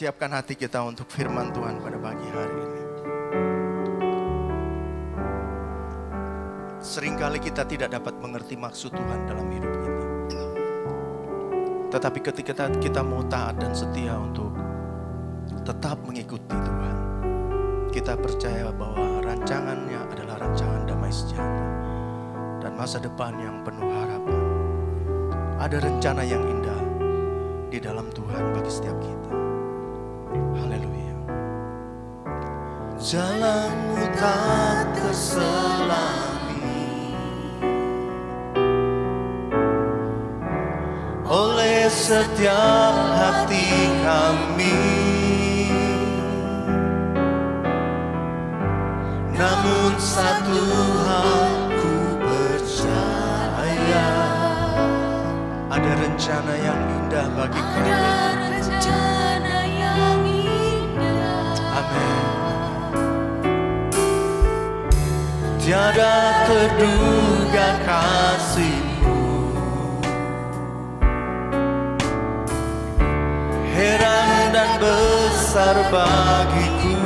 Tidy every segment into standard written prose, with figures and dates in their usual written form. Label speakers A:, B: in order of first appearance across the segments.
A: Siapkan hati kita untuk firman Tuhan pada pagi hari ini. Seringkali kita tidak dapat mengerti maksud Tuhan dalam hidup kita. Tetapi ketika kita mau taat dan setia untuk tetap mengikuti Tuhan, kita percaya bahwa rancangannya adalah rancangan damai sejahtera dan masa depan yang penuh harapan. Ada rencana yang indah di dalam Tuhan bagi setiap kita. Haleluya. Jalanmu tak terselami oleh setiap hati kami, namun satu hal ku percaya, ada rencana yang indah bagi kami.
B: Ada rencana yang indah.
A: Amin. Tiada terduga kasih-Mu, heran dan besar bagiku.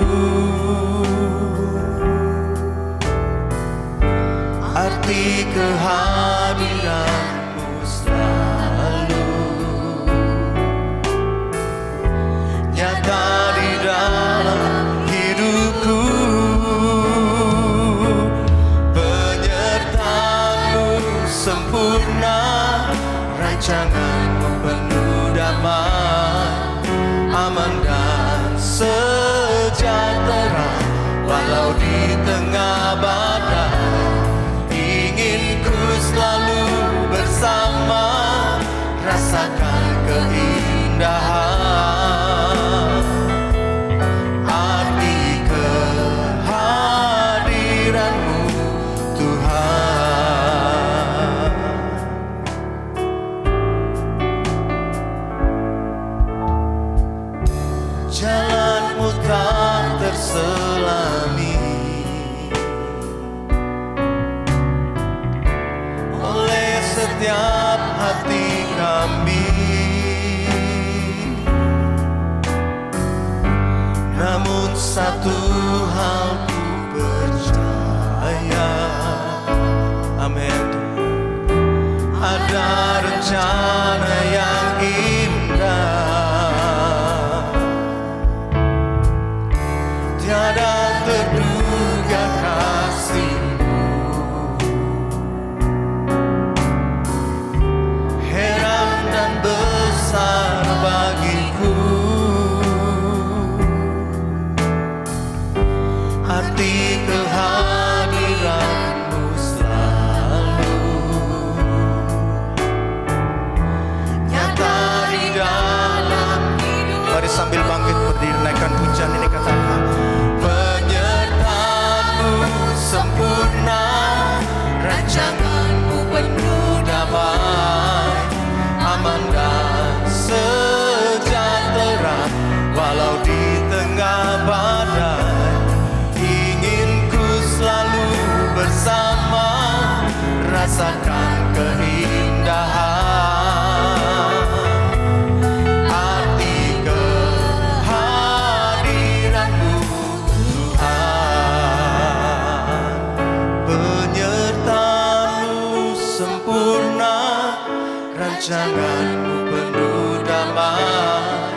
A: Arti kehadiran-Mu selalu nyata di dalam hidupku. Penyertaan-Mu sempurna, rancangan-Mu penuh damai, aman dan sejahtera walau di tengah badai. Inginku selalu bersama, rasakan keindahan arti kehadiran-Mu Tuhan. Jalan-Mu tak terselami oleh setiap hati kami, namun satu hal ku percaya. Amin. Ada rencana yang indah, tiada terduga kasih-Mu, heran dan besar bagiku. Arti kehadiran-Mu selalu nyata di dalam hidup. Mari sambil bangkit berdiri, naikkan pujian ini, katakan: penyertaan-Mu sempurna, rancangan-Mu penuh damai, aman dan sejahtera walau di tengah badai. Inginku selalu bersama, rasakan keindahan arti kehadiran-Mu Tuhan. Penyertaan-Mu sempurna, rancangan-Mu penuh damai,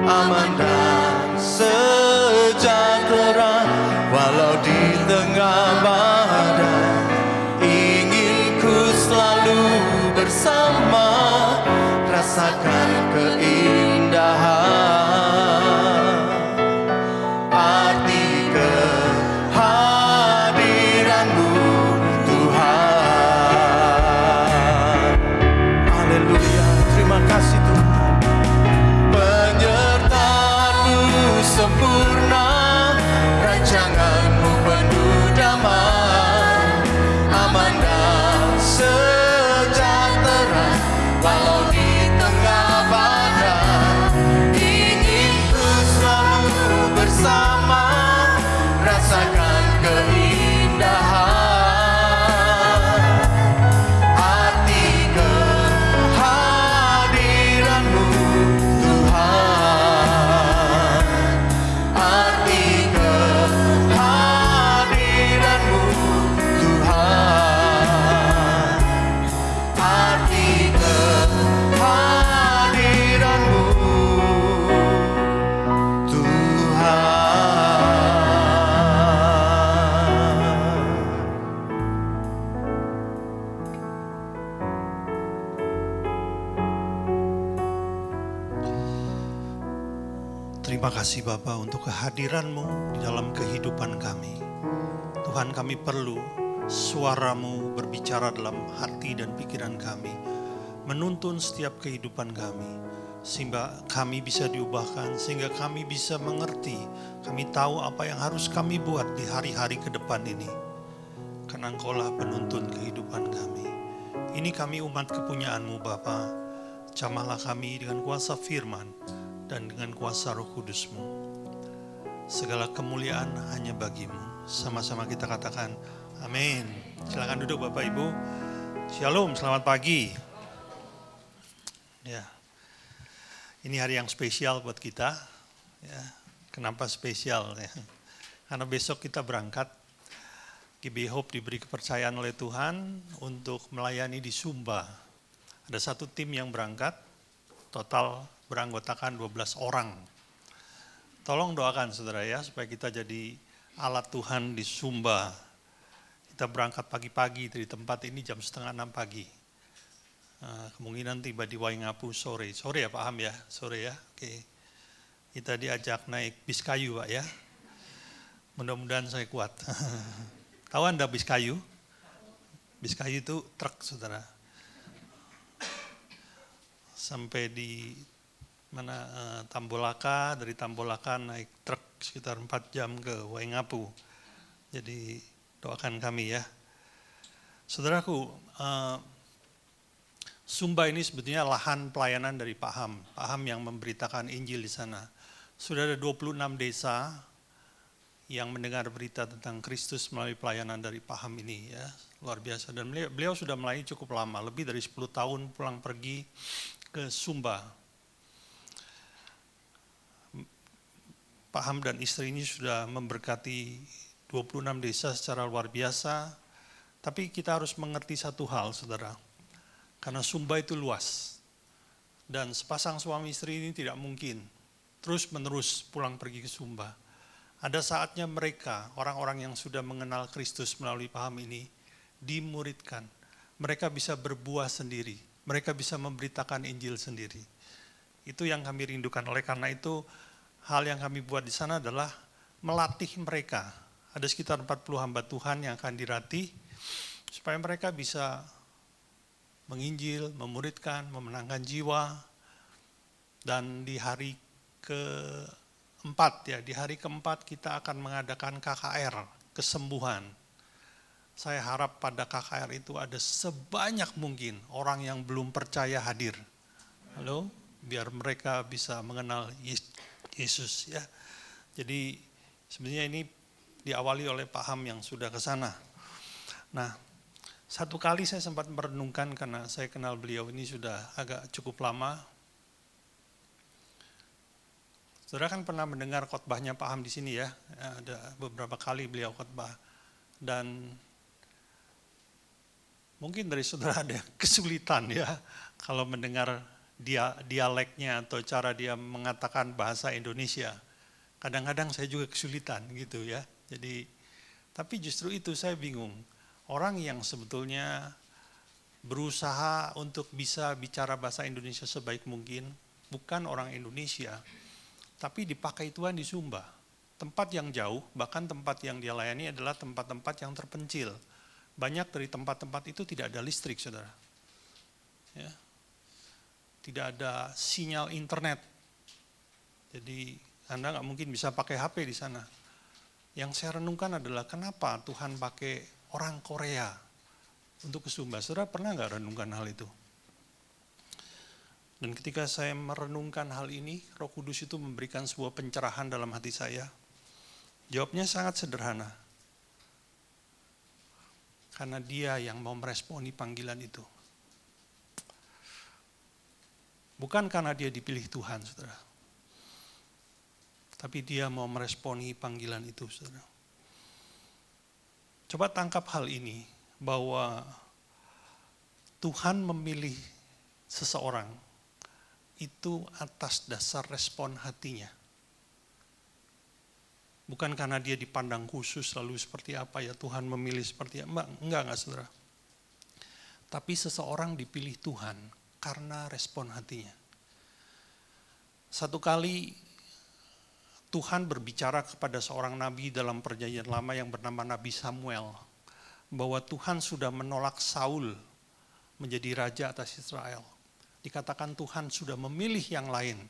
A: aman dan sejahtera walau di tengah badai. Inginku selalu bersama, rasakan keindahan arti kehadiran-Mu Tuhan. Haleluya, terima kasih Tuhan. Penyertaan-Mu sempurna, rancangan-Mu penuh damai, aman dan sejahtera walau di tengah badai.
C: Terima kasih Bapa untuk kehadiran-Mu di dalam kehidupan kami. Tuhan, kami perlu suara-Mu berbicara dalam hati dan pikiran kami, menuntun setiap kehidupan kami, sehingga kami bisa diubahkan, sehingga kami bisa mengerti, kami tahu apa yang harus kami buat di hari-hari ke depan ini. Karena Engkau-lah penuntun kehidupan kami. Ini kami umat kepunyaan-Mu Bapa. Jamahlah kami dengan kuasa firman dan dengan kuasa Roh Kudus-Mu. Segala kemuliaan hanya bagi-Mu. Sama-sama kita katakan amin. Silakan duduk Bapak Ibu. Shalom, selamat pagi. Ya, ini hari yang spesial buat kita. Ya, kenapa spesial? Ya, karena besok kita berangkat. GB Hope diberi kepercayaan oleh Tuhan untuk melayani di Sumba. Ada satu tim yang berangkat, total beranggotakan 12 orang. Tolong doakan saudara ya, supaya kita jadi alat Tuhan di Sumba. Kita berangkat pagi-pagi dari tempat ini jam 5:30 pagi. Kemungkinan tiba di Waingapu sore. Sore ya Pak Ham ya? Sore ya, oke. Kita diajak naik bis kayu Pak ya. Mudah-mudahan saya kuat. Tahu Anda bis kayu? Bis kayu itu truk saudara. Sampai di Tambolaka, dari Tambolaka naik truk sekitar 4 jam ke Waingapu. Jadi doakan kami ya. Saudaraku, Sumba ini sebetulnya lahan pelayanan dari Pak Ham. Pak Ham yang memberitakan Injil di sana. Sudah ada 26 desa yang mendengar berita tentang Kristus melalui pelayanan dari Pak Ham ini ya. Luar biasa. Dan beliau sudah melayani cukup lama, lebih dari 10 tahun pulang pergi ke Sumba. Pak Ham dan istri ini sudah memberkati 26 desa secara luar biasa. Tapi kita harus mengerti satu hal, saudara. Karena Sumba itu luas. Dan sepasang suami istri ini tidak mungkin terus-menerus pulang pergi ke Sumba. Ada saatnya mereka, orang-orang yang sudah mengenal Kristus melalui Pak Ham ini, dimuridkan. Mereka bisa berbuah sendiri. Mereka bisa memberitakan Injil sendiri. Itu yang kami rindukan. Oleh karena itu, hal yang kami buat di sana adalah melatih mereka. Ada sekitar 40 hamba Tuhan yang akan dilatih supaya mereka bisa menginjil, memuridkan, memenangkan jiwa. Dan di hari keempat kita akan mengadakan KKR, kesembuhan. Saya harap pada KKR itu ada sebanyak mungkin orang yang belum percaya hadir. Halo, biar mereka bisa mengenal Yesus ya. Jadi sebenarnya ini diawali oleh Pak Ham yang sudah ke sana. Nah, satu kali saya sempat merenungkan karena saya kenal beliau ini sudah agak cukup lama. Saudara kan pernah mendengar khotbahnya Pak Ham di sini ya. Ada beberapa kali beliau khotbah. Dan mungkin dari saudara ada kesulitan ya kalau mendengar dialeknya atau cara dia mengatakan bahasa Indonesia. Kadang-kadang saya juga kesulitan gitu ya. Jadi, tapi justru itu saya bingung. Orang yang sebetulnya berusaha untuk bisa bicara bahasa Indonesia sebaik mungkin, bukan orang Indonesia, tapi dipakai Tuhan di Sumba. Tempat yang jauh, bahkan tempat yang dia layani adalah tempat-tempat yang terpencil. Banyak dari tempat-tempat itu tidak ada listrik, saudara. Ya. Tidak ada sinyal internet. Jadi Anda nggak mungkin bisa pakai HP di sana. Yang saya renungkan adalah kenapa Tuhan pakai orang Korea untuk ke Sumba. Saudara pernah nggak renungkan hal itu? Dan ketika saya merenungkan hal ini, Roh Kudus itu memberikan sebuah pencerahan dalam hati saya. Jawabnya sangat sederhana. Karena dia yang mau meresponi panggilan itu. Bukan karena dia dipilih Tuhan, saudara. Tapi dia mau meresponi panggilan itu, saudara. Coba tangkap hal ini, bahwa Tuhan memilih seseorang itu atas dasar respon hatinya. Bukan karena dia dipandang khusus lalu seperti apa ya Tuhan memilih seperti apa. Enggak saudara. Tapi seseorang dipilih Tuhan karena respon hatinya. Satu kali Tuhan berbicara kepada seorang nabi dalam perjanjian lama yang bernama Nabi Samuel, bahwa Tuhan sudah menolak Saul menjadi raja atas Israel. Dikatakan Tuhan sudah memilih yang lain.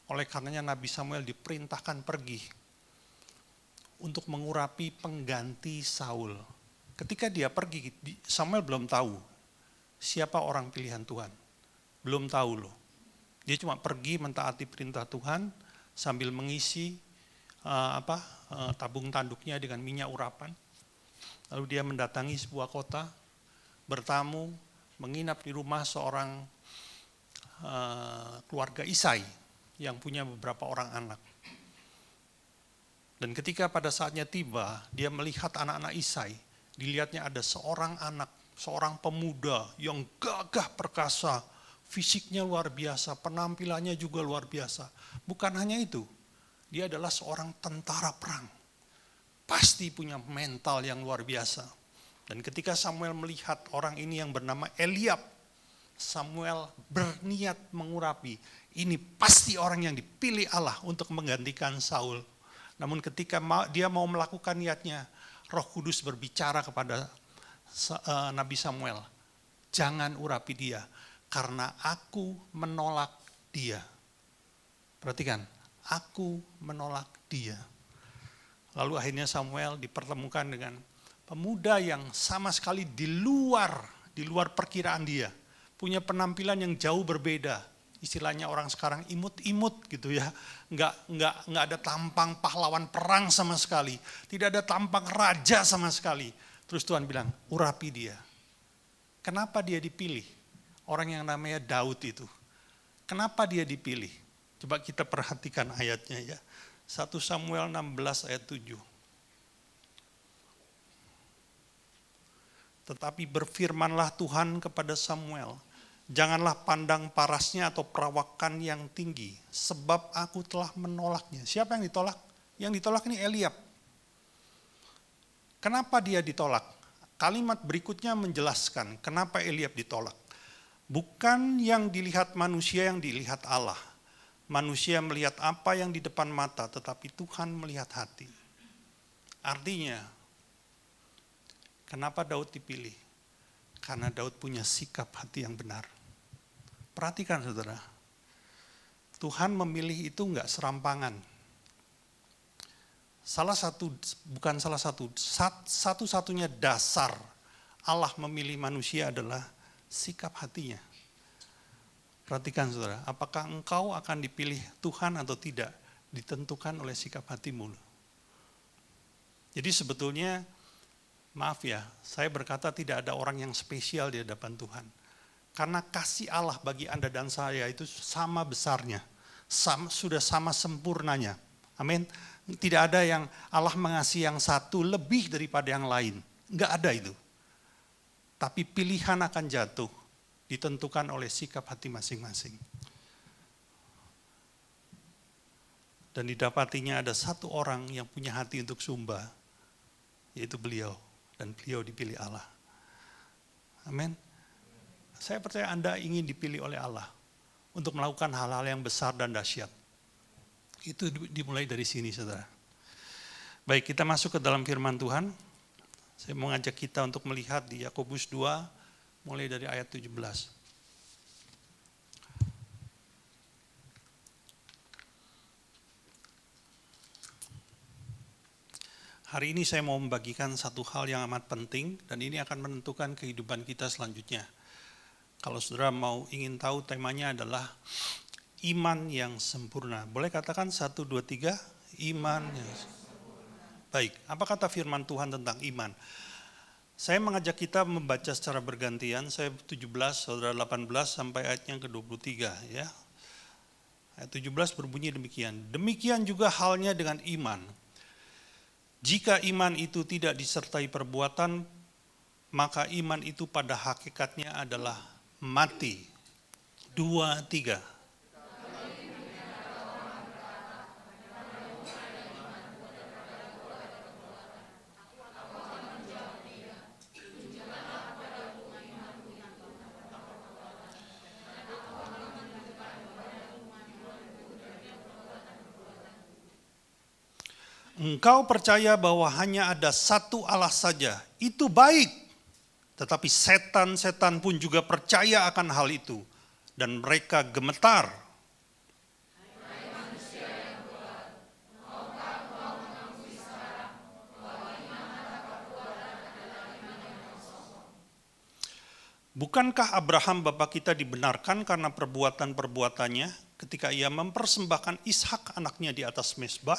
C: Oleh karenanya Nabi Samuel diperintahkan pergi untuk mengurapi pengganti Saul. Ketika dia pergi, Samuel belum tahu siapa orang pilihan Tuhan. Belum tahu loh. Dia cuma pergi mentaati perintah Tuhan sambil mengisi tabung tanduknya dengan minyak urapan. Lalu dia mendatangi sebuah kota, bertamu, menginap di rumah seorang keluarga Isai yang punya beberapa orang anak. Dan ketika pada saatnya tiba, dia melihat anak-anak Isai, dilihatnya ada seorang anak, seorang pemuda yang gagah perkasa, fisiknya luar biasa, penampilannya juga luar biasa. Bukan hanya itu, dia adalah seorang tentara perang. Pasti punya mental yang luar biasa. Dan ketika Samuel melihat orang ini yang bernama Eliab, Samuel berniat mengurapi, ini pasti orang yang dipilih Allah untuk menggantikan Saul. Namun ketika dia mau melakukan niatnya, Roh Kudus berbicara kepada Nabi Samuel, jangan urapi dia, karena aku menolak dia. Perhatikan, aku menolak dia. Lalu akhirnya Samuel dipertemukan dengan pemuda yang sama sekali di luar perkiraan dia. Punya penampilan yang jauh berbeda. Istilahnya orang sekarang imut-imut gitu ya. Enggak ada tampang pahlawan perang sama sekali. Tidak ada tampang raja sama sekali. Terus Tuhan bilang, urapi dia. Kenapa dia dipilih? Orang yang namanya Daud itu. Kenapa dia dipilih? Coba kita perhatikan ayatnya ya. 1 Samuel 16 ayat 7. Tetapi berfirmanlah Tuhan kepada Samuel, janganlah pandang parasnya atau perawakan yang tinggi, sebab aku telah menolaknya. Siapa yang ditolak? Yang ditolak ini Eliab. Kenapa dia ditolak? Kalimat berikutnya menjelaskan kenapa Eliab ditolak. Bukan yang dilihat manusia, yang dilihat Allah. Manusia melihat apa yang di depan mata, tetapi Tuhan melihat hati. Artinya, kenapa Daud dipilih? Karena Daud punya sikap hati yang benar. Perhatikan saudara, Tuhan memilih itu enggak serampangan. Satu-satunya dasar Allah memilih manusia adalah sikap hatinya. Perhatikan saudara, apakah engkau akan dipilih Tuhan atau tidak, ditentukan oleh sikap hatimu. Jadi sebetulnya, maaf ya, saya berkata tidak ada orang yang spesial di hadapan Tuhan. Karena kasih Allah bagi Anda dan saya itu sama besarnya, sudah sama sempurnanya. Amin. Tidak ada yang Allah mengasihi yang satu lebih daripada yang lain. Enggak ada itu. Tapi pilihan akan jatuh, ditentukan oleh sikap hati masing-masing. Dan didapatinya ada satu orang yang punya hati untuk sumba, yaitu beliau. Dan beliau dipilih Allah. Amin. Saya percaya Anda ingin dipilih oleh Allah untuk melakukan hal-hal yang besar dan dahsyat. Itu dimulai dari sini, saudara. Baik, kita masuk ke dalam firman Tuhan. Saya mau ngajak kita untuk melihat di Yakobus 2, mulai dari ayat 17. Hari ini saya mau membagikan satu hal yang amat penting, dan ini akan menentukan kehidupan kita selanjutnya. Kalau saudara ingin tahu, temanya adalah iman yang sempurna. Boleh katakan 1, 2, 3, iman yang sempurna. Baik, apa kata firman Tuhan tentang iman? Saya mengajak kita membaca secara bergantian, saya 17, saudara 18 sampai ayat yang ke-23 ya. Ayat 17 berbunyi demikian. Demikian juga halnya dengan iman. Jika iman itu tidak disertai perbuatan, maka iman itu pada hakikatnya adalah mati. 2, 3. Engkau percaya bahwa hanya ada satu Allah saja, itu baik. Tetapi setan-setan pun juga percaya akan hal itu. Dan mereka gemetar. Bukankah Abraham bapa kita dibenarkan karena perbuatan-perbuatannya ketika ia mempersembahkan Ishak anaknya di atas mezbah?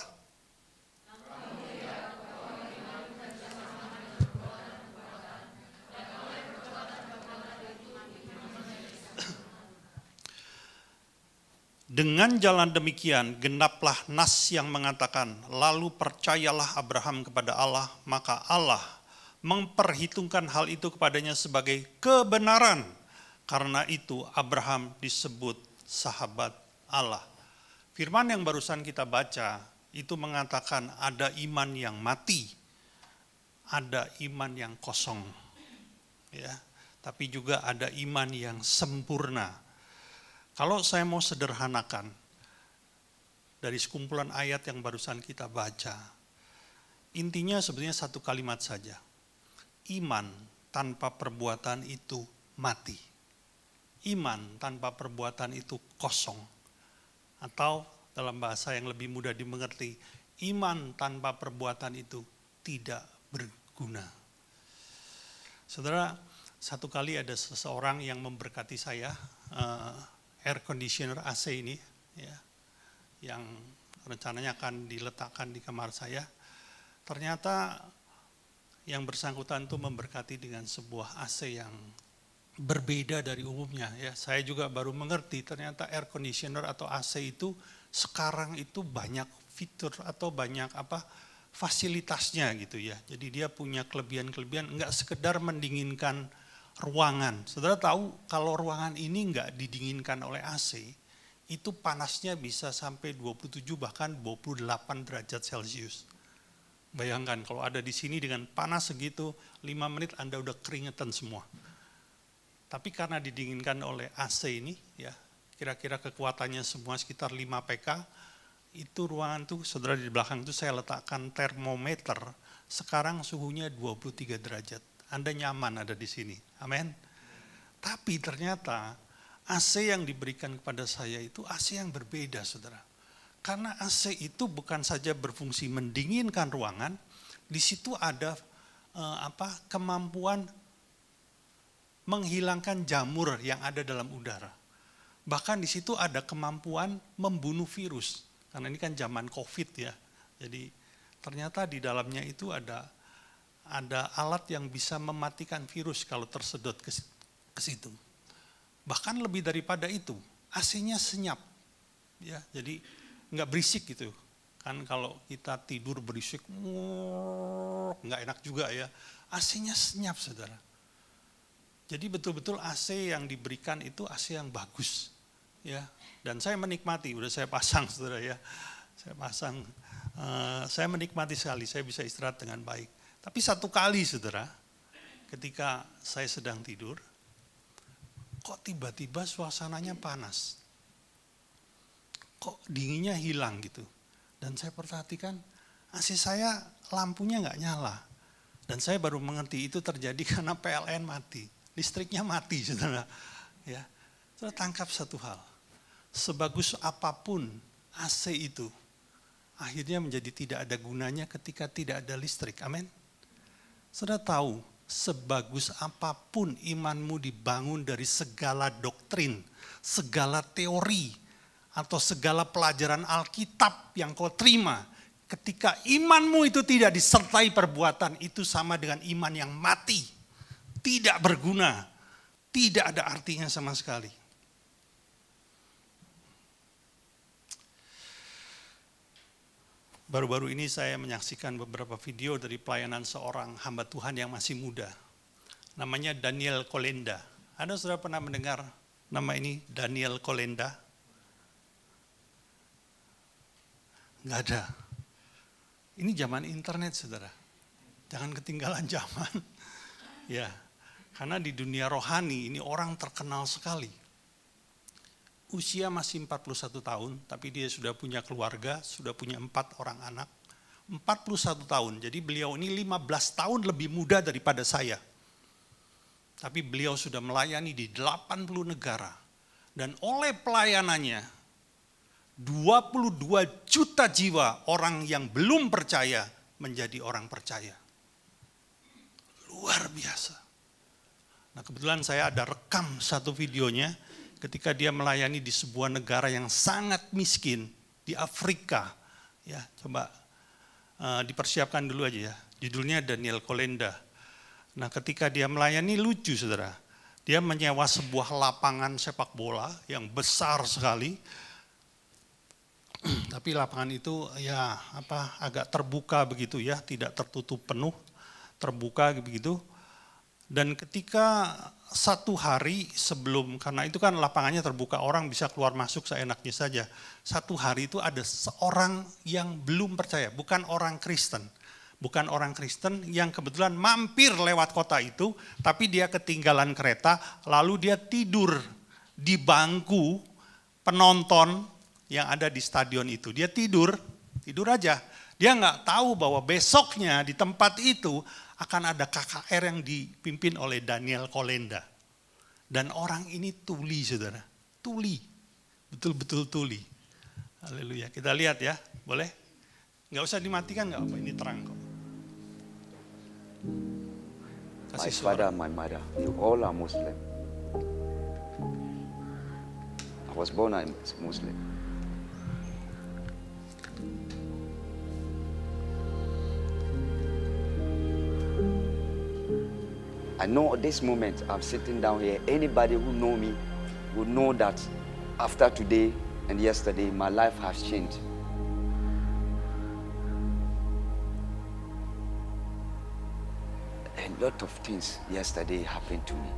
C: Dengan jalan demikian, genaplah nas yang mengatakan, lalu percayalah Abraham kepada Allah, maka Allah memperhitungkan hal itu kepadanya sebagai kebenaran. Karena itu Abraham disebut sahabat Allah. Firman yang barusan kita baca, itu mengatakan ada iman yang mati, ada iman yang kosong. Ya, tapi juga ada iman yang sempurna. Kalau saya mau sederhanakan dari sekumpulan ayat yang barusan kita baca, intinya sebenarnya satu kalimat saja. Iman tanpa perbuatan itu mati. Iman tanpa perbuatan itu kosong. Atau dalam bahasa yang lebih mudah dimengerti, iman tanpa perbuatan itu tidak berguna. Saudara, satu kali ada seseorang yang memberkati saya, air conditioner AC ini, ya, yang rencananya akan diletakkan di kamar saya. Ternyata yang bersangkutan itu memberkati dengan sebuah AC yang berbeda dari umumnya. Ya, saya juga baru mengerti ternyata air conditioner atau AC itu sekarang itu banyak fitur atau banyak fasilitasnya gitu ya. Jadi dia punya kelebihan-kelebihan, enggak sekedar mendinginkan ruangan. Saudara tahu kalau ruangan ini enggak didinginkan oleh AC, itu panasnya bisa sampai 27 bahkan 28 derajat Celcius. Bayangkan kalau ada di sini dengan panas segitu, 5 menit Anda udah keringetan semua. Tapi karena didinginkan oleh AC ini, ya kira-kira kekuatannya semua sekitar 5 PK, itu ruangan tuh, saudara di belakang itu saya letakkan termometer, sekarang suhunya 23 derajat. Anda nyaman ada di sini, amin. Tapi ternyata AC yang diberikan kepada saya itu AC yang berbeda, saudara. Karena AC itu bukan saja berfungsi mendinginkan ruangan, di situ ada kemampuan menghilangkan jamur yang ada dalam udara. Bahkan di situ ada kemampuan membunuh virus. Karena ini kan zaman COVID ya. Jadi ternyata di dalamnya itu ada alat yang bisa mematikan virus kalau tersedot ke situ. Bahkan lebih daripada itu, AC-nya senyap. Ya, jadi nggak berisik gitu. Kan kalau kita tidur berisik, nggak enak juga ya. AC-nya senyap, saudara. Jadi betul-betul AC yang diberikan itu AC yang bagus. Ya, dan saya menikmati, udah saya pasang, saudara ya. Saya pasang, saya menikmati sekali, saya bisa istirahat dengan baik. Tapi satu kali, saudara, ketika saya sedang tidur, kok tiba-tiba suasananya panas. Kok dinginnya hilang gitu. Dan saya perhatikan, AC saya lampunya nggak nyala. Dan saya baru mengerti itu terjadi karena PLN mati. Listriknya mati, saudara. Ya, saudara tangkap satu hal. Sebagus apapun AC itu, akhirnya menjadi tidak ada gunanya ketika tidak ada listrik. Amin. Saudara tahu, sebagus apapun imanmu dibangun dari segala doktrin, segala teori, atau segala pelajaran Alkitab yang kau terima, ketika imanmu itu tidak disertai perbuatan, itu sama dengan iman yang mati, tidak berguna, tidak ada artinya sama sekali. Baru-baru ini saya menyaksikan beberapa video dari pelayanan seorang hamba Tuhan yang masih muda. Namanya Daniel Kolenda. Anda sudah pernah mendengar nama ini, Daniel Kolenda? Enggak ada. Ini zaman internet, saudara. Jangan ketinggalan zaman. Ya, karena di dunia rohani ini orang terkenal sekali. Usia masih 41 tahun, tapi dia sudah punya keluarga, sudah punya 4 orang anak. 41 tahun. Jadi beliau ini 15 tahun lebih muda daripada saya. Tapi beliau sudah melayani di 80 negara. Dan oleh pelayanannya, 22 juta jiwa orang yang belum percaya menjadi orang percaya. Luar biasa. Nah, kebetulan saya ada rekam satu videonya ketika dia melayani di sebuah negara yang sangat miskin di Afrika. Ya, coba dipersiapkan dulu aja ya. Judulnya Daniel Kolenda. Nah, ketika dia melayani lucu saudara. Dia menyewa sebuah lapangan sepak bola yang besar sekali. Tapi lapangan itu ya agak terbuka begitu ya, tidak tertutup penuh, terbuka begitu. Dan ketika satu hari sebelum, karena itu kan lapangannya terbuka, orang bisa keluar masuk seenaknya saja. Satu hari itu ada seorang yang belum percaya, bukan orang Kristen yang kebetulan mampir lewat kota itu, tapi dia ketinggalan kereta, lalu dia tidur di bangku penonton yang ada di stadion itu. Dia tidur aja. Dia nggak tahu bahwa besoknya di tempat itu akan ada KKR yang dipimpin oleh Daniel Kolenda. Dan orang ini tuli saudara, tuli, betul-betul tuli. Haleluya, kita lihat ya, boleh? Nggak usah dimatikan, nggak apa, ini terang kok.
D: My father and my mother, they all are Muslim. I was born a Muslim. I know at this moment I'm sitting down here, anybody who know me will know that after today and yesterday, my life has changed. A lot of things yesterday happened to me.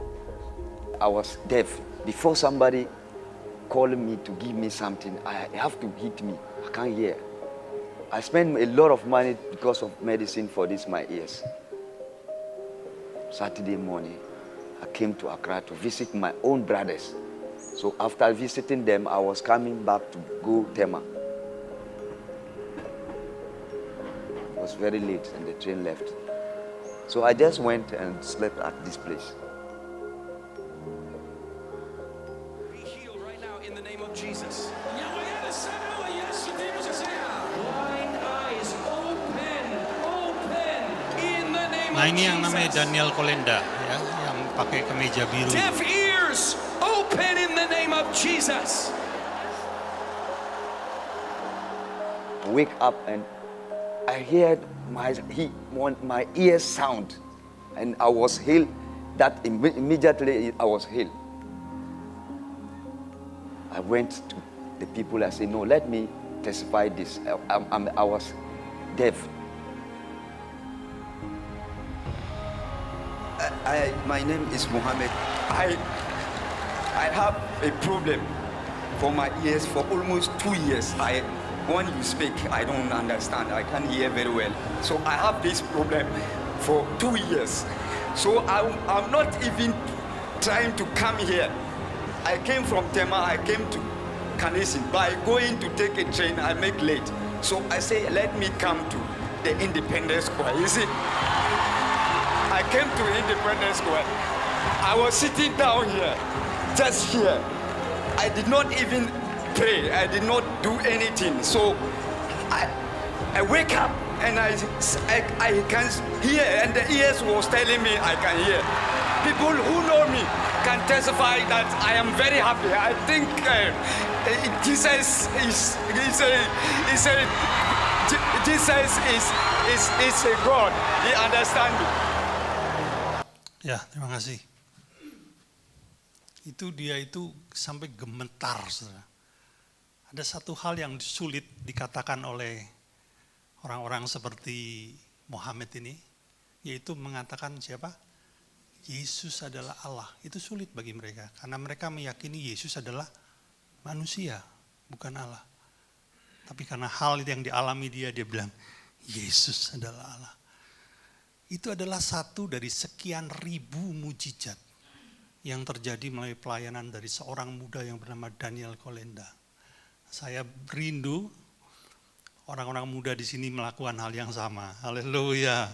D: I was deaf. Before somebody calling me to give me something, I have to hit me. I can't hear. I spent a lot of money because of medicine for this, my ears. Saturday morning, I came to Accra to visit my own brothers. So after visiting them, I was coming back to go Tema. It was very late and the train left. So I just went and slept at this place.
E: Be healed right now in the name of Jesus. Blind eyes open, open in the name
C: Nah,
E: of
C: ini yang namanya
E: Jesus.
C: Daniel Kolenda ya, yang pakai kemeja biru.
E: Deaf ears open in the name of Jesus.
D: Wake up and I heard my ears sound, and I was healed. That immediately I was healed. I went to the people. I said, "No, let me testify this. I was deaf. My name is Mohammed. I have a problem for my ears for almost 2 years. When you speak, I don't understand. I can't hear very well. So I have this problem for 2 years. So I'm not even trying to come here. I came from Tema. I came to Kanisin. By going to take a train, I make late. So I say, let me come to the Independence Square. You see, I came to Independence Square. I was sitting down here, just here. I did not even pray. I did not do anything. So I wake up and I can hear, and the ears was telling me I can hear. People who know me can testify that I am very happy. I think Jesus is a God. He understands me.
C: Ya, terima kasih. Dia itu sampai gemetar, saudara. Ada satu hal yang sulit dikatakan oleh orang-orang seperti Muhammad ini, yaitu mengatakan siapa? Yesus adalah Allah. Itu sulit bagi mereka, karena mereka meyakini Yesus adalah manusia, bukan Allah. Tapi karena hal yang dialami dia bilang, Yesus adalah Allah. Itu adalah satu dari sekian ribu mujizat yang terjadi melalui pelayanan dari seorang muda yang bernama Daniel Kolenda. Saya rindu orang-orang muda di sini melakukan hal yang sama. Haleluya.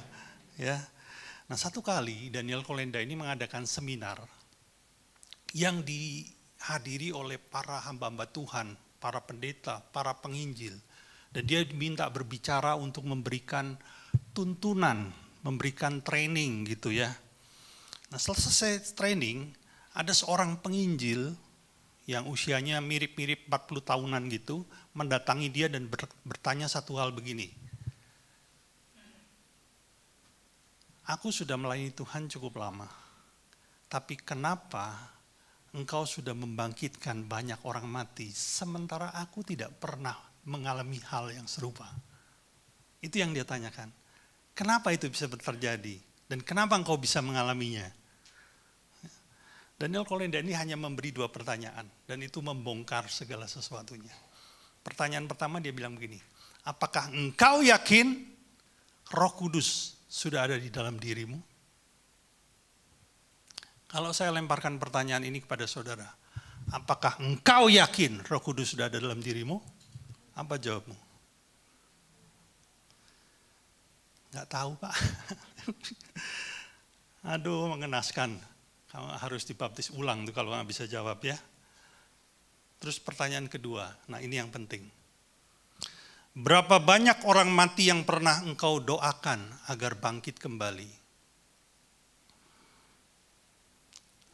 C: Ya. Nah, satu kali Daniel Kolenda ini mengadakan seminar yang dihadiri oleh para hamba-hamba Tuhan, para pendeta, para penginjil. Dan dia diminta berbicara untuk memberikan tuntunan, memberikan training gitu ya. Nah, selesai training, ada seorang penginjil yang usianya mirip-mirip 40 tahunan gitu, mendatangi dia dan bertanya satu hal begini. Aku sudah melayani Tuhan cukup lama, tapi kenapa engkau sudah membangkitkan banyak orang mati, sementara aku tidak pernah mengalami hal yang serupa? Itu yang dia tanyakan. Kenapa itu bisa terjadi? Dan kenapa engkau bisa mengalaminya? Daniel Kolenda ini hanya memberi 2 pertanyaan, dan itu membongkar segala sesuatunya. Pertanyaan pertama dia bilang begini, apakah engkau yakin Roh Kudus sudah ada di dalam dirimu? Kalau saya lemparkan pertanyaan ini kepada saudara, apakah engkau yakin Roh Kudus sudah ada dalam dirimu? Apa jawabmu? Nggak tahu, Pak. Aduh, mengenaskan. Kamu harus dibaptis ulang tuh kalau nggak bisa jawab ya. Terus pertanyaan kedua, nah ini yang penting. Berapa banyak orang mati yang pernah engkau doakan agar bangkit kembali?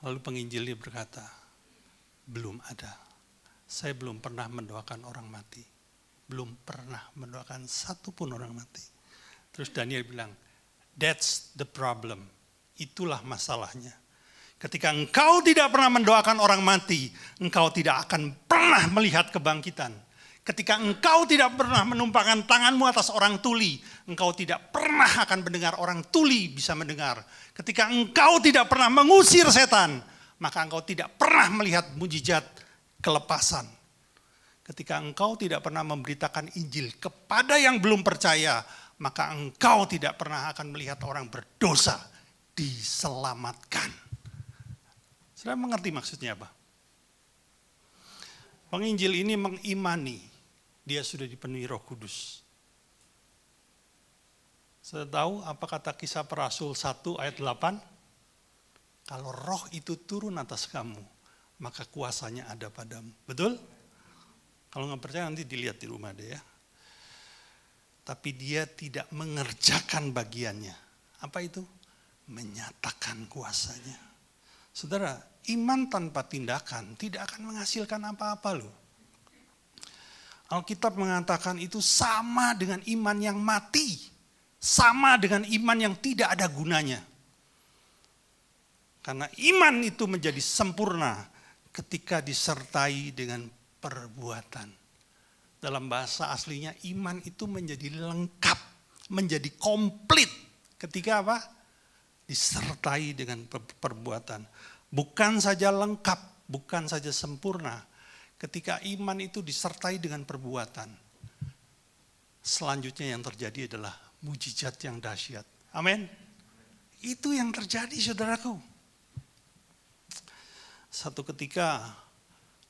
C: Lalu penginjil berkata, belum ada. Saya belum pernah mendoakan orang mati. Belum pernah mendoakan satupun orang mati. Terus Daniel bilang, that's the problem. Itulah masalahnya. Ketika engkau tidak pernah mendoakan orang mati, engkau tidak akan pernah melihat kebangkitan. Ketika engkau tidak pernah menumpahkan tanganmu atas orang tuli, engkau tidak pernah akan mendengar orang tuli bisa mendengar. Ketika engkau tidak pernah mengusir setan, maka engkau tidak pernah melihat mujizat kelepasan. Ketika engkau tidak pernah memberitakan Injil kepada yang belum percaya, maka engkau tidak pernah akan melihat orang berdosa diselamatkan. Saudara mengerti maksudnya apa? Penginjil ini mengimani dia sudah dipenuhi Roh Kudus. Saudara tahu apa kata Kisah Para Rasul 1 ayat 8? Kalau Roh itu turun atas kamu, maka kuasanya ada padamu. Betul? Kalau nggak percaya nanti dilihat di rumah deh ya. Tapi dia tidak mengerjakan bagiannya. Apa itu? Menyatakan kuasanya. Saudara, iman tanpa tindakan tidak akan menghasilkan apa-apa loh. Alkitab mengatakan itu sama dengan iman yang mati. Sama dengan iman yang tidak ada gunanya. Karena iman itu menjadi sempurna ketika disertai dengan perbuatan. Dalam bahasa aslinya iman itu menjadi lengkap, menjadi komplit ketika apa? Disertai dengan perbuatan. Bukan saja lengkap, bukan saja sempurna. Ketika iman itu disertai dengan perbuatan. Selanjutnya yang terjadi adalah mujizat yang dahsyat. Amin. Itu yang terjadi saudaraku. Satu ketika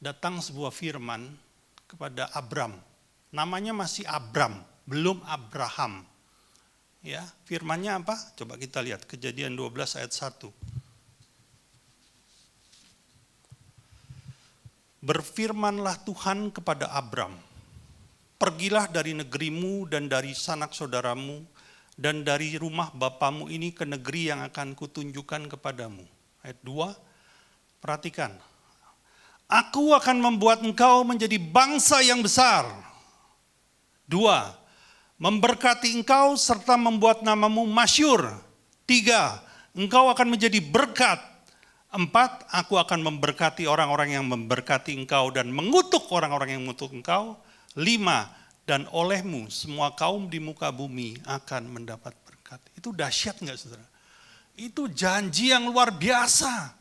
C: datang sebuah firman kepada Abram. Namanya masih Abram, belum Abraham. Ya, firmannya apa? Coba kita lihat Kejadian 12 ayat 1. Berfirmanlah Tuhan kepada Abram, pergilah dari negerimu dan dari sanak saudaramu dan dari rumah bapamu ini ke negeri yang akan kutunjukkan kepadamu. Ayat 2, perhatikan. Aku akan membuat engkau menjadi bangsa yang besar. 2, memberkati engkau serta membuat namamu masyhur. 3, engkau akan menjadi berkat. 4, aku akan memberkati orang-orang yang memberkati engkau dan mengutuk orang-orang yang mengutuk engkau. 5, dan olehmu semua kaum di muka bumi akan mendapat berkat. Itu dahsyat enggak saudara? Itu janji yang luar biasa.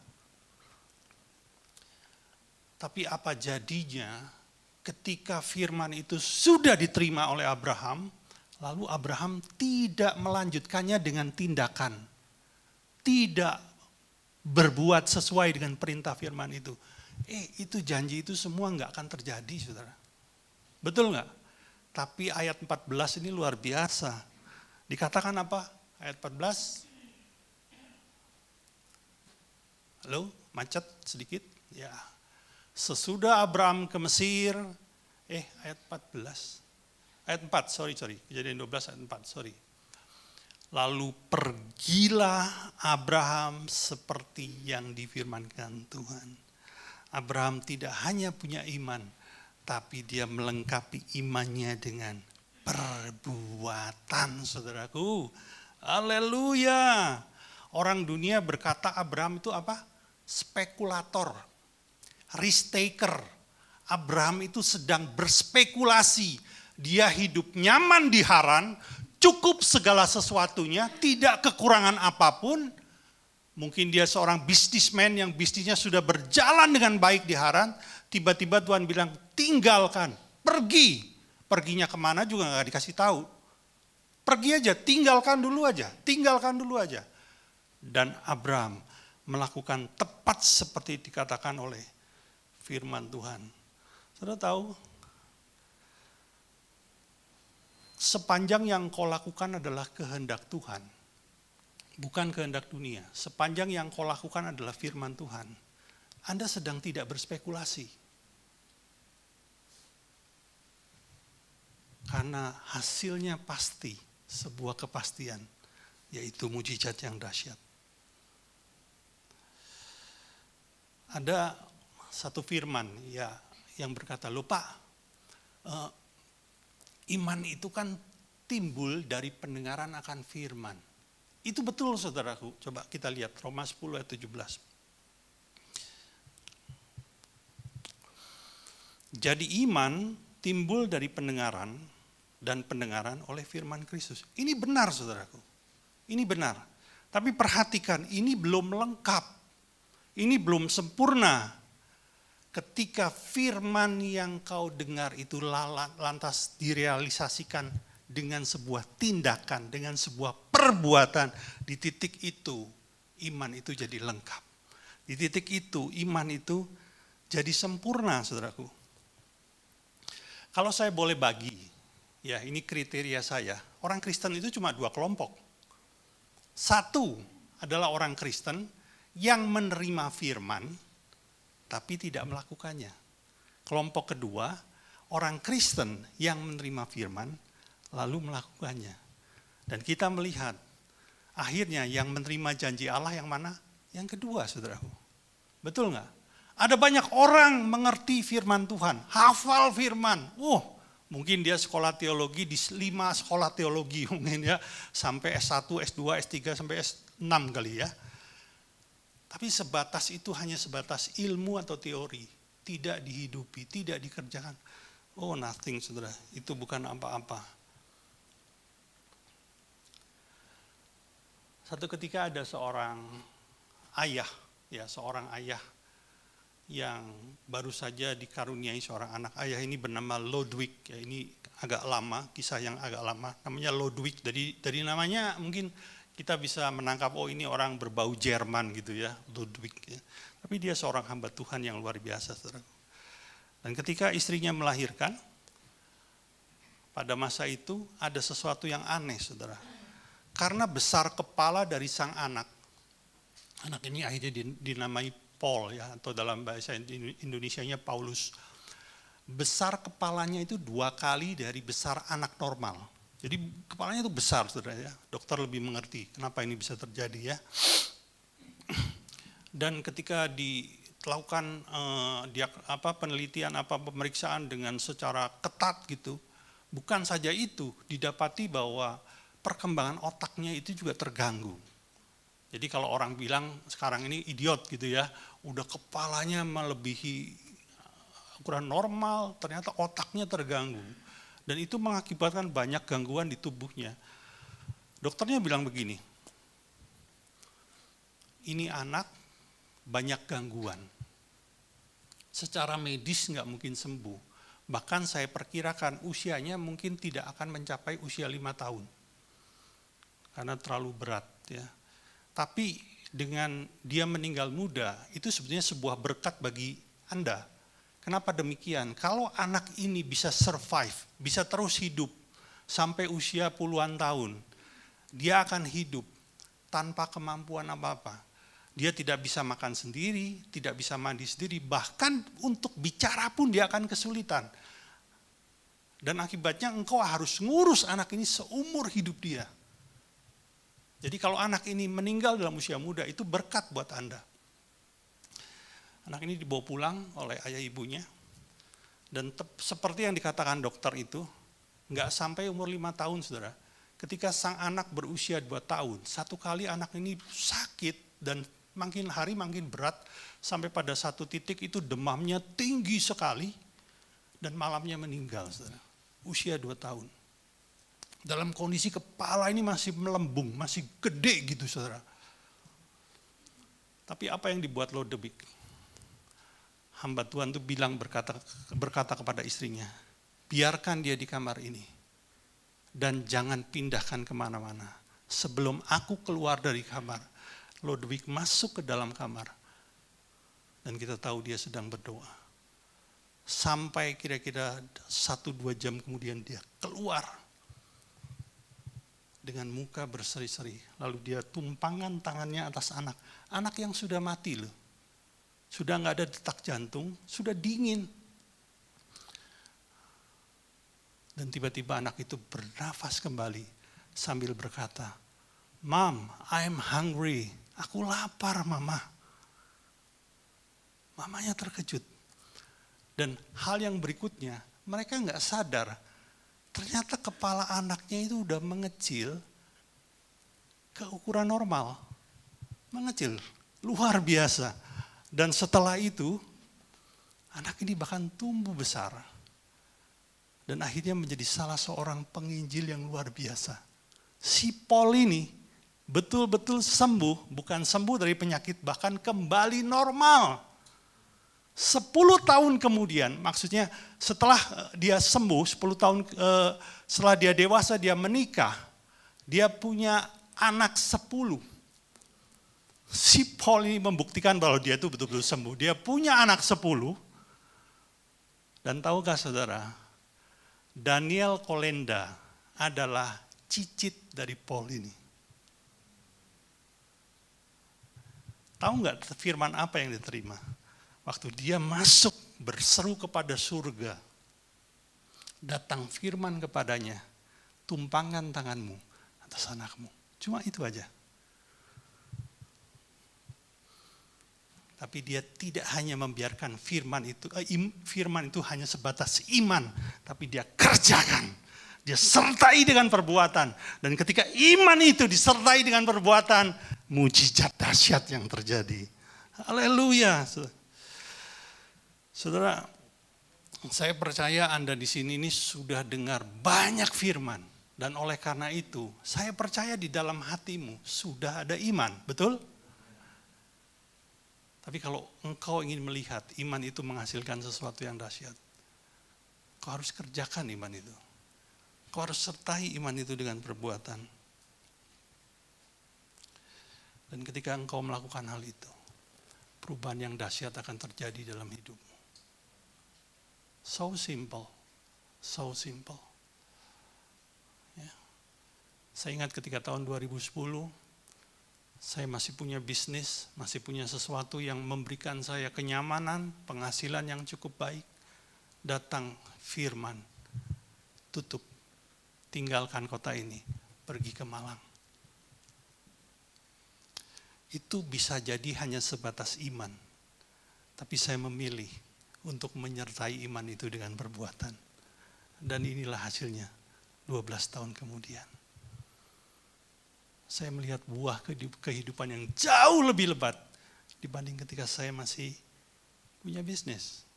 C: Tapi apa jadinya ketika firman itu sudah diterima oleh Abraham, lalu Abraham tidak melanjutkannya dengan tindakan. Tidak berbuat sesuai dengan perintah firman itu. Itu janji itu semua enggak akan terjadi saudara. Betul enggak? Tapi ayat 14 ini luar biasa. Dikatakan apa? Ayat 14. Halo, macet sedikit? Ya. Sesudah Abraham ke Mesir, ayat 14. Ayat 4, sorry. Kejadian 12 ayat 4, sorry. Lalu pergilah Abraham seperti yang difirmankan Tuhan. Abraham tidak hanya punya iman, tapi dia melengkapi imannya dengan perbuatan, saudaraku. Haleluya. Orang dunia berkata Abraham itu apa? Spekulator, risk taker. Abraham itu sedang berspekulasi. Dia hidup nyaman di Haran, cukup segala sesuatunya, tidak kekurangan apapun. Mungkin dia seorang bisnismen yang bisnisnya sudah berjalan dengan baik di Haran. Tiba-tiba Tuhan bilang, tinggalkan, pergi. Perginya kemana juga gak dikasih tahu. Pergi aja, tinggalkan dulu aja. Dan Abraham melakukan tepat seperti dikatakan oleh firman Tuhan. Saudara tahu, sepanjang yang kau lakukan adalah kehendak Tuhan, bukan kehendak dunia. Sepanjang yang kau lakukan adalah firman Tuhan, Anda sedang tidak berspekulasi. Karena hasilnya pasti, sebuah kepastian, yaitu mujizat yang dahsyat. Ada satu firman ya yang berkata, "Loh Pak, iman itu kan timbul dari pendengaran akan firman." Itu betul saudaraku. Coba kita lihat Roma 10 ayat 17. Jadi iman timbul dari pendengaran dan pendengaran oleh firman Kristus. Ini benar saudaraku. Ini benar. Tapi perhatikan, ini belum lengkap. Ini belum sempurna. Ketika firman yang kau dengar itu lantas direalisasikan dengan sebuah tindakan, dengan sebuah perbuatan, di titik itu iman itu jadi lengkap. Di titik itu iman itu jadi sempurna, saudaraku. Kalau saya boleh bagi, ya ini kriteria saya, orang Kristen itu cuma 2 kelompok. Satu adalah orang Kristen yang menerima firman, tapi tidak melakukannya. Kelompok kedua, orang Kristen yang menerima firman, lalu melakukannya. Dan kita melihat, akhirnya yang menerima janji Allah yang mana? Yang kedua, saudaraku. Betul nggak? Ada banyak orang mengerti firman Tuhan, hafal firman. Mungkin dia sekolah teologi di 5 sekolah teologi mungkin ya, sampai S1, S2, S3 sampai S6 kali ya. Tapi sebatas itu hanya sebatas ilmu atau teori, tidak dihidupi, tidak dikerjakan. Nothing saudara, itu bukan apa-apa. Satu ketika ada seorang ayah yang baru saja dikaruniai seorang anak. Ayah ini bernama Lodwig, ya ini agak lama, kisah yang agak lama. Namanya Lodwig, dari namanya mungkin kita bisa menangkap, ini orang berbau Jerman gitu ya, Lodwig. Ya. Tapi dia seorang hamba Tuhan yang luar biasa, saudara. Dan ketika istrinya melahirkan, pada masa itu ada sesuatu yang aneh, saudara. Karena besar kepala dari sang anak ini akhirnya dinamai Paul ya, atau dalam bahasa Indonesianya Paulus. Besar kepalanya itu 2 kali dari besar anak normal. Jadi kepalanya itu besar saudara ya. Dokter lebih mengerti kenapa ini bisa terjadi ya. Dan ketika dilakukan penelitian pemeriksaan dengan secara ketat gitu, bukan saja itu, didapati bahwa perkembangan otaknya itu juga terganggu. Jadi kalau orang bilang sekarang ini idiot gitu ya, udah kepalanya melebihi ukuran normal, ternyata otaknya terganggu. Dan itu mengakibatkan banyak gangguan di tubuhnya. Dokternya bilang begini, ini anak banyak gangguan. Secara medis nggak mungkin sembuh. Bahkan saya perkirakan usianya mungkin tidak akan mencapai usia 5 tahun. Karena terlalu berat ya. Tapi dengan dia meninggal muda, itu sebetulnya sebuah berkat bagi Anda. Kenapa demikian? Kalau anak ini bisa survive, bisa terus hidup sampai usia puluhan tahun, dia akan hidup tanpa kemampuan apa-apa. Dia tidak bisa makan sendiri, tidak bisa mandi sendiri, bahkan untuk bicara pun dia akan kesulitan. Dan akibatnya engkau harus ngurus anak ini seumur hidup dia. Jadi kalau anak ini meninggal dalam usia muda, itu berkat buat Anda. Anak ini dibawa pulang oleh ayah ibunya, dan seperti yang dikatakan dokter itu, nggak sampai umur 5 tahun, saudara. Ketika sang anak berusia 2 tahun, satu kali anak ini sakit dan makin hari makin berat, sampai pada satu titik itu demamnya tinggi sekali, dan malamnya meninggal, saudara. Usia 2 tahun. Dalam kondisi kepala ini masih melembung, masih gede gitu, saudara. Tapi apa yang dibuat Lodewijk? Hamba Tuhan itu berkata kepada istrinya, biarkan dia di kamar ini, dan jangan pindahkan kemana-mana. Sebelum aku keluar dari kamar, Lodewijk masuk ke dalam kamar, dan kita tahu dia sedang berdoa. Sampai kira-kira 1-2 jam kemudian dia keluar, dengan muka berseri-seri, lalu dia tumpangkan tangannya atas anak. Anak yang sudah mati loh. Sudah nggak ada detak jantung, sudah dingin. Dan tiba-tiba anak itu bernafas kembali sambil berkata, "Mom, I'm hungry. Aku lapar, Mama." Mamanya terkejut. Dan hal yang berikutnya, mereka nggak sadar, ternyata kepala anaknya itu udah mengecil ke ukuran normal. Mengecil, luar biasa. Dan setelah itu, anak ini bahkan tumbuh besar. Dan akhirnya menjadi salah seorang penginjil yang luar biasa. Si Paul ini betul-betul sembuh, bukan sembuh dari penyakit, bahkan kembali normal. 10 tahun kemudian, maksudnya setelah dia sembuh, 10 tahun setelah dia dewasa, dia menikah, dia punya anak 10. Si Paul ini membuktikan bahwa dia itu betul-betul sembuh. Dia punya anak 10. Dan tahukah saudara, Daniel Kolenda adalah cicit dari Paul ini. Tahu nggak firman apa yang diterima? Waktu dia masuk berseru kepada surga, datang firman kepadanya, tumpangkan tanganmu atas anakmu. Cuma itu aja. Tapi dia tidak hanya membiarkan firman itu hanya sebatas iman, tapi dia kerjakan. Dia sertai dengan perbuatan. Dan ketika iman itu disertai dengan perbuatan, mujizat dahsyat yang terjadi. Haleluya. Saudara, saya percaya Anda di sini ini sudah dengar banyak firman. Dan oleh karena itu, saya percaya di dalam hatimu sudah ada iman. Betul? Tapi kalau engkau ingin melihat iman itu menghasilkan sesuatu yang dahsyat, kau harus kerjakan iman itu. Kau harus sertai iman itu dengan perbuatan. Dan ketika engkau melakukan hal itu, perubahan yang dahsyat akan terjadi dalam hidupmu. So simple, so simple. Ya. Saya ingat ketika tahun 2010, saya masih punya bisnis, masih punya sesuatu yang memberikan saya kenyamanan, penghasilan yang cukup baik. Datang firman, tutup, tinggalkan kota ini, pergi ke Malang. Itu bisa jadi hanya sebatas iman. Tapi saya memilih untuk menyertai iman itu dengan perbuatan. Dan inilah hasilnya 12 tahun kemudian. Saya melihat buah kehidupan yang jauh lebih lebat dibanding ketika saya masih punya bisnis.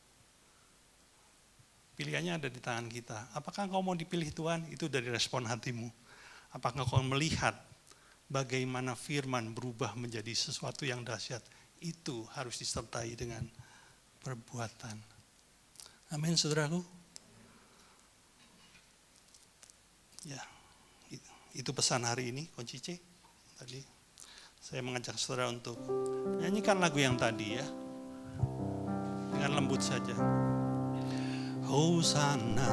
C: Pilihannya ada di tangan kita. Apakah kau mau dipilih Tuhan? Itu dari respon hatimu. Apakah kau melihat bagaimana firman berubah menjadi sesuatu yang dahsyat? Itu harus disertai dengan perbuatan. Amin, saudaraku. Ya. Itu pesan hari ini, Kunci C. Tadi saya mengajak saudara untuk nyanyikan lagu yang tadi ya. Dengan lembut saja. Hosana,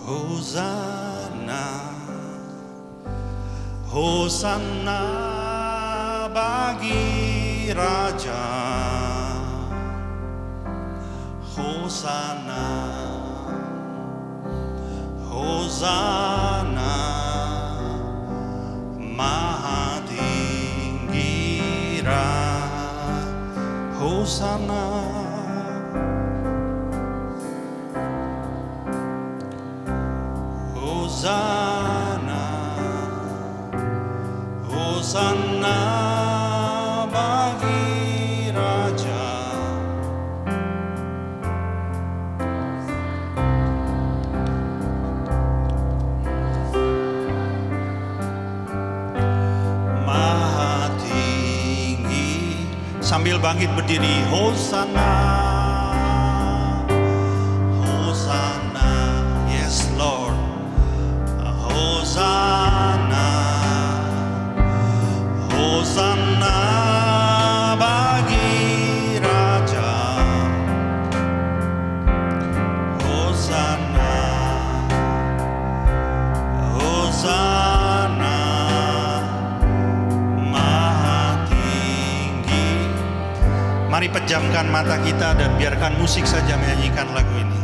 C: Hosana, Hosana bagi Raja. Hosana, Hosana, Maha tinggi Hosana. Hosana, Hosana bagi Raja. Maha tinggi. Sambil bangkit berdiri, Hosana, Hosana, yes Lord. Hosana, Hosana bagi Raja. Hosana, Hosana, Maha tinggi. Mari pejamkan mata kita dan biarkan musik saja menyanyikan lagu ini.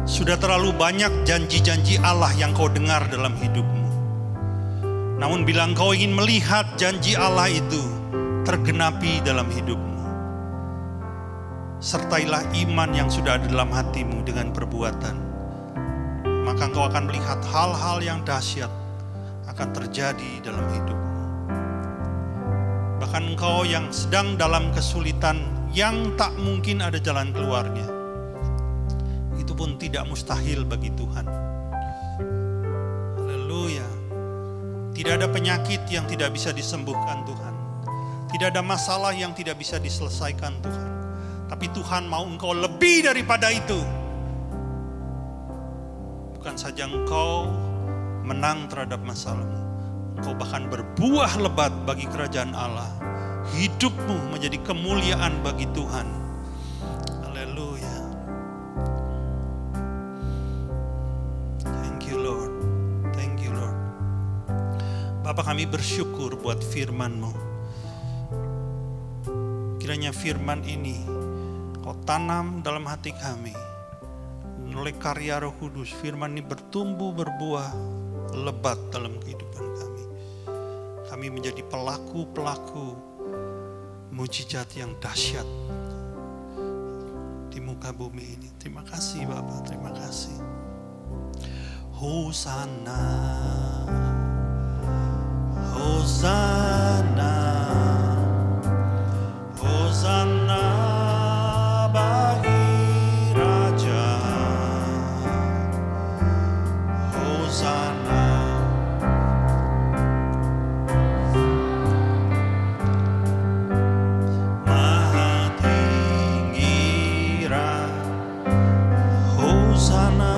C: Sudah terlalu banyak janji-janji Allah yang kau dengar dalam hidupmu. Namun bila engkau ingin melihat janji Allah itu tergenapi dalam hidupmu, sertailah iman yang sudah ada dalam hatimu dengan perbuatan. Maka engkau akan melihat hal-hal yang dahsyat akan terjadi dalam hidupmu. Bahkan engkau yang sedang dalam kesulitan yang tak mungkin ada jalan keluarnya, itu pun tidak mustahil bagi Tuhan. Haleluya. Tidak ada penyakit yang tidak bisa disembuhkan Tuhan. Tidak ada masalah yang tidak bisa diselesaikan Tuhan. Tapi Tuhan mau engkau lebih daripada itu. Bukan saja engkau menang terhadap masalahmu, engkau bahkan berbuah lebat bagi kerajaan Allah. Hidupmu menjadi kemuliaan bagi Tuhan. Haleluya. Bapa, kami bersyukur buat firman-Mu. Kiranya firman ini Kau tanam dalam hati kami. Oleh karya Roh Kudus, firman ini bertumbuh, berbuah lebat dalam kehidupan kami. Kami menjadi pelaku-pelaku mujizat yang dahsyat di muka bumi ini. Terima kasih Bapa, terima kasih. Hosana, Hosana, Hosana bagi Raja. Hosana, Maha tinggi Hosana.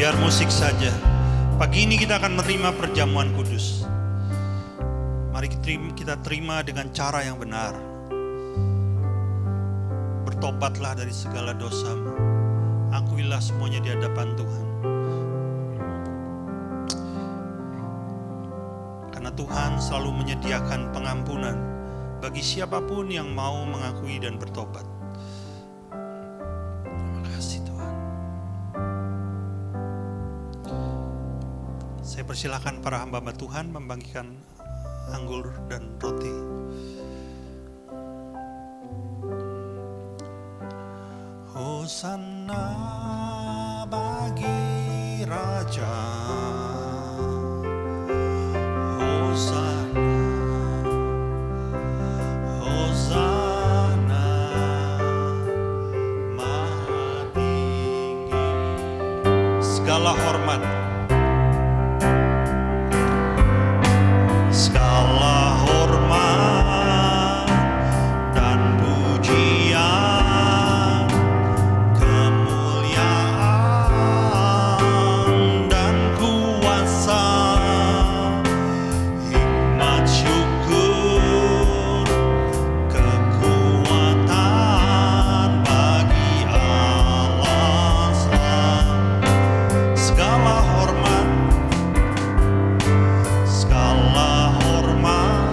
C: Biar musik saja. Pagi ini kita akan menerima perjamuan kudus. Mari kita terima dengan cara yang benar. Bertobatlah dari segala dosamu. Akuilah semuanya di hadapan Tuhan. Karena Tuhan selalu menyediakan pengampunan bagi siapapun yang mau mengakui dan bertobat. Saya persilakan para hamba Tuhan membagikan anggur dan roti. Hosana bagi Raja. Hosana, Hosana, Maha hormat. Segala hormat dan pujian, kemuliaan dan kuasa, hikmat syukur, kekuatan bagi Allah selamanya. Segala hormat, segala hormat,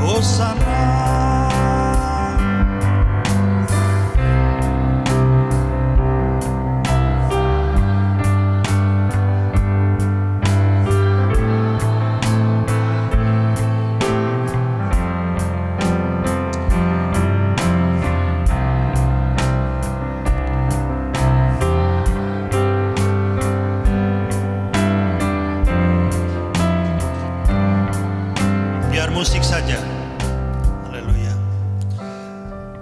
C: Hosana. Biar musik saja. Haleluya.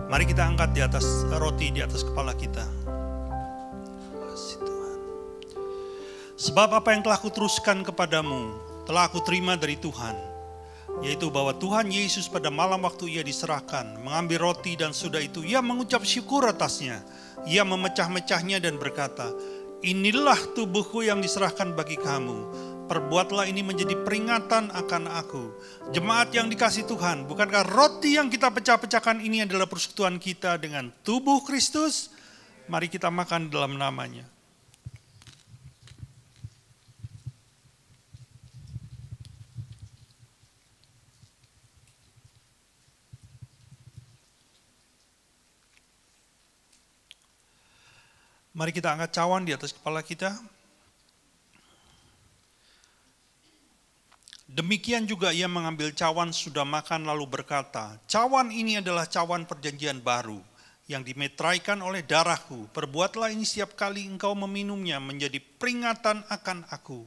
C: Mari kita angkat di atas roti di atas kepala kita. Kasih Tuhan. Sebab apa yang telah kuteruskan kepadamu telah aku terima dari Tuhan, yaitu bahwa Tuhan Yesus pada malam waktu ia diserahkan mengambil roti dan sudah itu ia mengucap syukur atasnya. Ia memecah-mecahnya dan berkata, inilah tubuhku yang diserahkan bagi kamu. Perbuatlah ini menjadi peringatan akan aku. Jemaat yang dikasihi Tuhan, bukankah roti yang kita pecah-pecahkan ini adalah persekutuan kita dengan tubuh Kristus? Mari kita makan dalam namanya. Mari kita angkat cawan di atas kepala kita. Demikian juga ia mengambil cawan sudah makan lalu berkata, cawan ini adalah cawan perjanjian baru yang dimeteraikan oleh darahku. Perbuatlah ini setiap kali engkau meminumnya menjadi peringatan akan aku.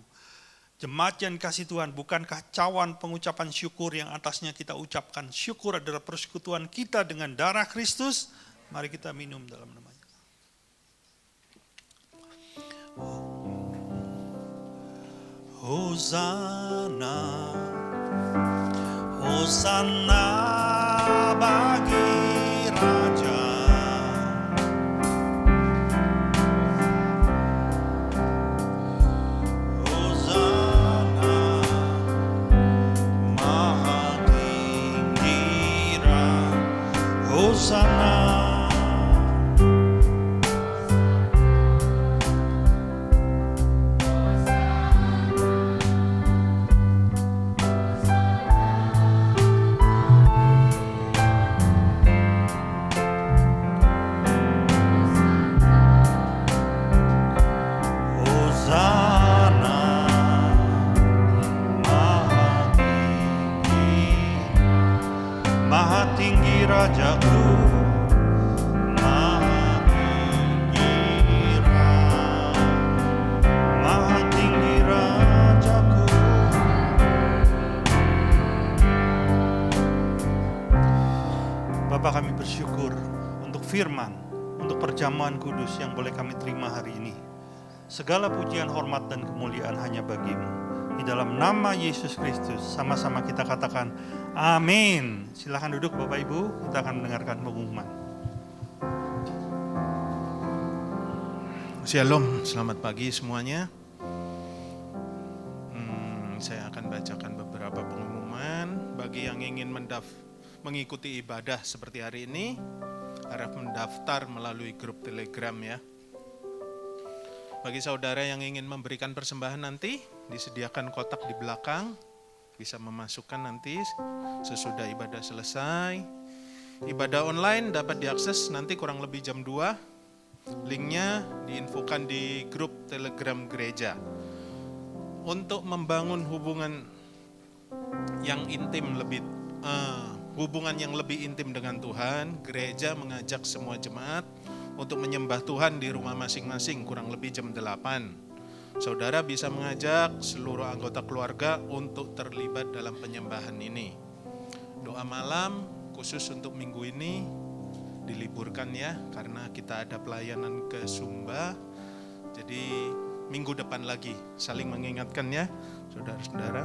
C: Jemaat yang dikasihi Tuhan, bukankah cawan pengucapan syukur yang atasnya kita ucapkan syukur adalah persekutuan kita dengan darah Kristus? Mari kita minum dalam namanya. Hosana, Hosana bagi Raja. Hosana, Maha Tinggi Raja. Hosana. Maha tinggi Rajaku, Maha tinggi Maha tinggi Rajaku. Bapa, kami bersyukur untuk firman, untuk perjamuan kudus yang boleh kami terima hari ini. Segala pujian, hormat, dan kemuliaan hanya bagimu. Di dalam nama Yesus Kristus, sama-sama kita katakan amin. Silakan duduk Bapak Ibu, kita akan mendengarkan pengumuman.
A: Shalom, selamat pagi semuanya. Saya akan bacakan beberapa pengumuman. Bagi yang ingin mengikuti ibadah seperti hari ini, harap mendaftar melalui grup Telegram ya. Bagi saudara yang ingin memberikan persembahan nanti, disediakan kotak di belakang, bisa memasukkan nanti sesudah ibadah selesai. Ibadah online dapat diakses nanti kurang lebih jam 2. Linknya diinfokan di grup Telegram gereja. Untuk membangun hubungan yang intim lebih
F: hubungan yang lebih intim dengan Tuhan, gereja mengajak semua jemaat untuk menyembah Tuhan di rumah masing-masing kurang lebih jam 8. Saudara bisa mengajak seluruh anggota keluarga untuk terlibat dalam penyembahan ini. Doa malam khusus untuk minggu ini diliburkan ya, karena kita ada pelayanan ke Sumba. Jadi minggu depan lagi, saling mengingatkan ya saudara-saudara.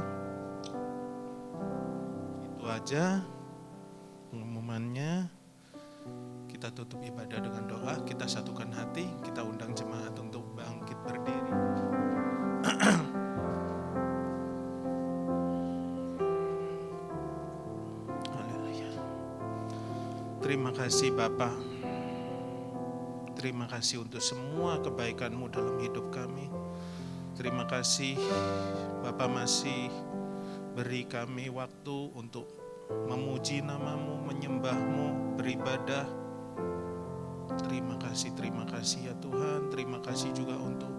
F: Itu aja pengumumannya. Kita tutup ibadah dengan doa, kita satukan hati, kita undang jemaat untuk bangkit berdiri. Haleluya. Terima kasih Bapa. Terima kasih untuk semua kebaikan-Mu dalam hidup kami. Terima kasih Bapa masih beri kami waktu untuk memuji nama-Mu, menyembah-Mu, beribadah. Terima kasih ya Tuhan. Terima kasih juga untuk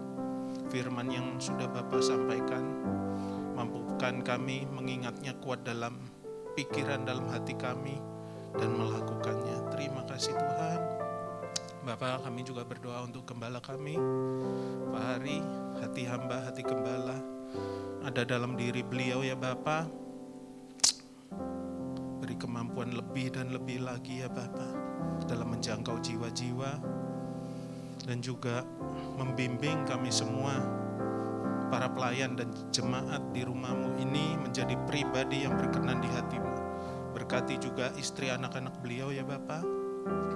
F: firman yang sudah Bapa sampaikan. Mampukan kami mengingatnya kuat dalam pikiran, dalam hati kami, dan melakukannya. Terima kasih Tuhan. Bapak, kami juga berdoa untuk gembala kami, Pak Hari, hati hamba, hati gembala, ada dalam diri beliau ya Bapak. Beri kemampuan lebih dan lebih lagi ya Bapak, dalam menjangkau jiwa-jiwa, dan juga membimbing kami semua, para pelayan dan jemaat di rumah-Mu ini menjadi pribadi yang berkenan di hati-Mu. Berkati juga istri anak-anak beliau ya Bapak.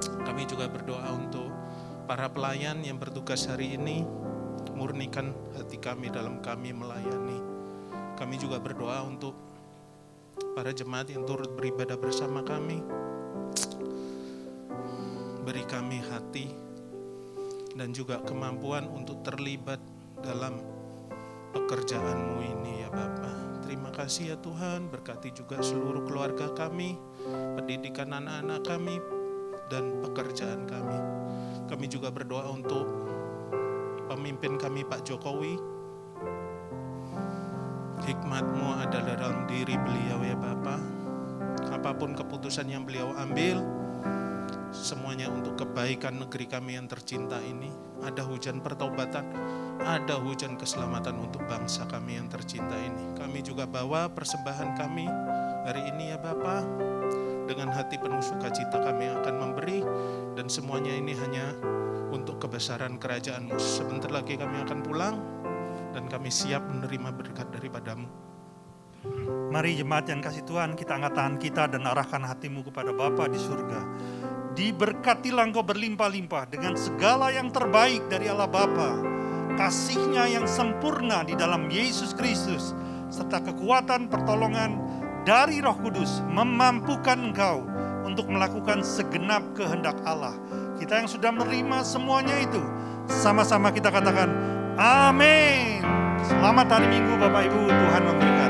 F: Kami juga berdoa untuk para pelayan yang bertugas hari ini, murnikan hati kami dalam kami melayani. Kami juga berdoa untuk para jemaat yang turut beribadah bersama kami. Beri kami hati dan juga kemampuan untuk terlibat dalam pekerjaan-Mu ini ya Bapa. Terima kasih ya Tuhan, berkati juga seluruh keluarga kami, pendidikan anak-anak kami, dan pekerjaan kami. Kami juga berdoa untuk pemimpin kami Pak Jokowi. Hikmat-Mu adalah dalam diri beliau ya Bapa. Apapun keputusan yang beliau ambil, semuanya untuk kebaikan negeri kami yang tercinta ini. Ada hujan pertobatan, ada hujan keselamatan untuk bangsa kami yang tercinta ini. Kami juga bawa persembahan kami hari ini ya Bapa. Dengan hati penuh sukacita kami akan memberi, dan semuanya ini hanya untuk kebesaran kerajaan-Mu. Sebentar lagi kami akan pulang, dan kami siap menerima berkat daripada-Mu.
C: Mari jemaat yang kasih Tuhan, kita angkat tangan kita dan arahkan hatimu kepada Bapa di surga. Diberkatilah engkau berlimpah-limpah dengan segala yang terbaik dari Allah Bapa, kasih-Nya yang sempurna di dalam Yesus Kristus, serta kekuatan pertolongan dari Roh Kudus memampukan engkau untuk melakukan segenap kehendak Allah. Kita yang sudah menerima semuanya itu, sama-sama kita katakan amin. Selamat hari Minggu Bapak Ibu, Tuhan memberkati.